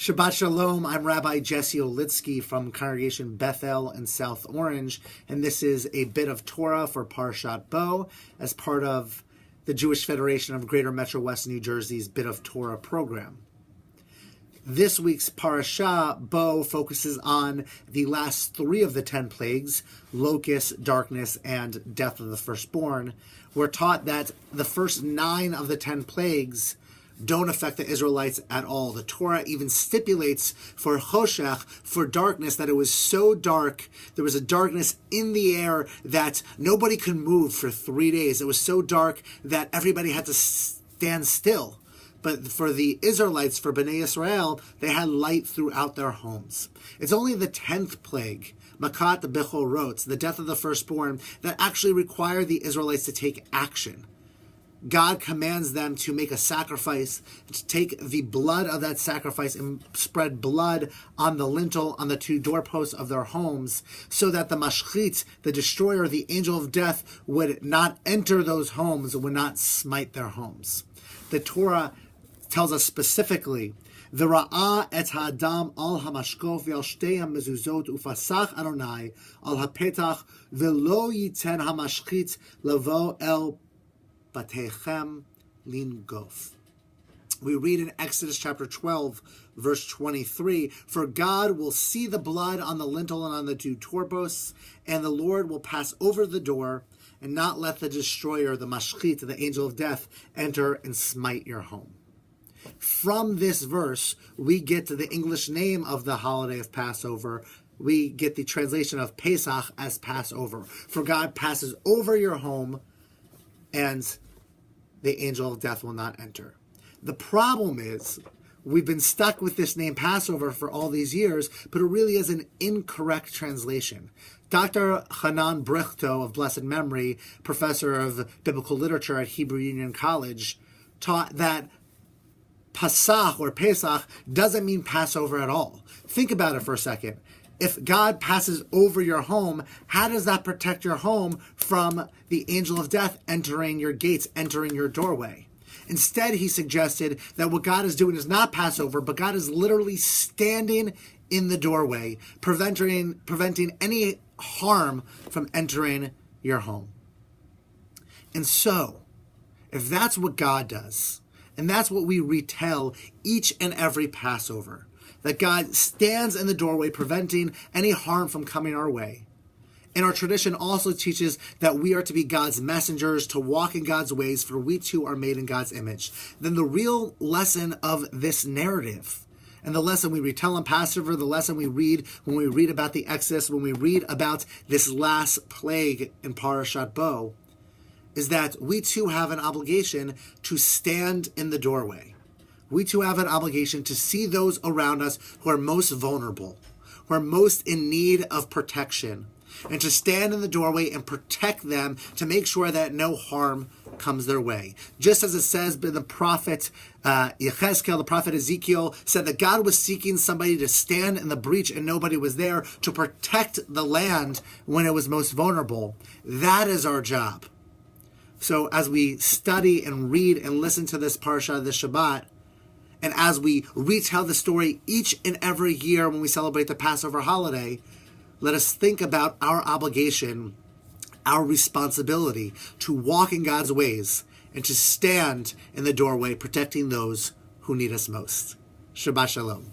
Shabbat Shalom, I'm Rabbi Jesse Olitzky from Congregation Bethel in South Orange, and this is a Bit of Torah for Parashat Bo as part of the Jewish Federation of Greater Metro West New Jersey's Bit of Torah program. This week's Parashat Bo focuses on the last 3 of the 10 plagues, locust, darkness, and death of the firstborn. We're taught that the first 9 of the 10 plagues don't affect the Israelites at all. The Torah even stipulates for choshech, for darkness, that it was so dark, there was a darkness in the air that nobody could move for 3 days. It was so dark that everybody had to stand still. But for the Israelites, for Bnei Israel, they had light throughout their homes. It's only the 10th plague, Makat Bechorot, the death of the firstborn, that actually required the Israelites to take action. God commands them to make a sacrifice, to take the blood of that sacrifice and spread blood on the lintel, on the 2 doorposts of their homes, so that the mashchit, the destroyer, the angel of death, would not enter those homes, would not smite their homes. The Torah tells us specifically, V'ra'ah et ha'adam al ha'mashkof ve'al shtei ha'mezuzot ufasach Adonai al ha'petach ve'lo yiten ha'mashchit lavo el Batechem lingof. We read in Exodus chapter 12, verse 23, for God will see the blood on the lintel and on the 2 doorposts, and the Lord will pass over the door and not let the destroyer, the mashchit, the angel of death, enter and smite your home. From this verse, we get to the English name of the holiday of Passover. We get the translation of Pesach as Passover. For God passes over your home, and the angel of death will not enter. The problem is, we've been stuck with this name Passover for all these years, but it really is an incorrect translation. Dr. Hanan Brichto of blessed memory, professor of biblical literature at Hebrew Union College, taught that Pasach or Pesach doesn't mean Passover at all. Think about it for a second. If God passes over your home, how does that protect your home from the angel of death entering your gates, entering your doorway? Instead, he suggested that what God is doing is not Passover, but God is literally standing in the doorway, preventing any harm from entering your home. And so, if that's what God does, and that's what we retell each and every Passover, that God stands in the doorway, preventing any harm from coming our way. And our tradition also teaches that we are to be God's messengers, to walk in God's ways, for we too are made in God's image. Then the real lesson of this narrative, and the lesson we retell on Passover, the lesson we read when we read about the Exodus, when we read about this last plague in Parashat Bo, is that we too have an obligation to stand in the doorway. We too have an obligation to see those around us who are most vulnerable, who are most in need of protection, and to stand in the doorway and protect them to make sure that no harm comes their way. Just as it says by the prophet Yechezkel, the prophet Ezekiel, said that God was seeking somebody to stand in the breach and nobody was there to protect the land when it was most vulnerable. That is our job. So as we study and read and listen to this Parashat of the Shabbat, and as we retell the story each and every year when we celebrate the Passover holiday, let us think about our obligation, our responsibility to walk in God's ways and to stand in the doorway protecting those who need us most. Shabbat Shalom.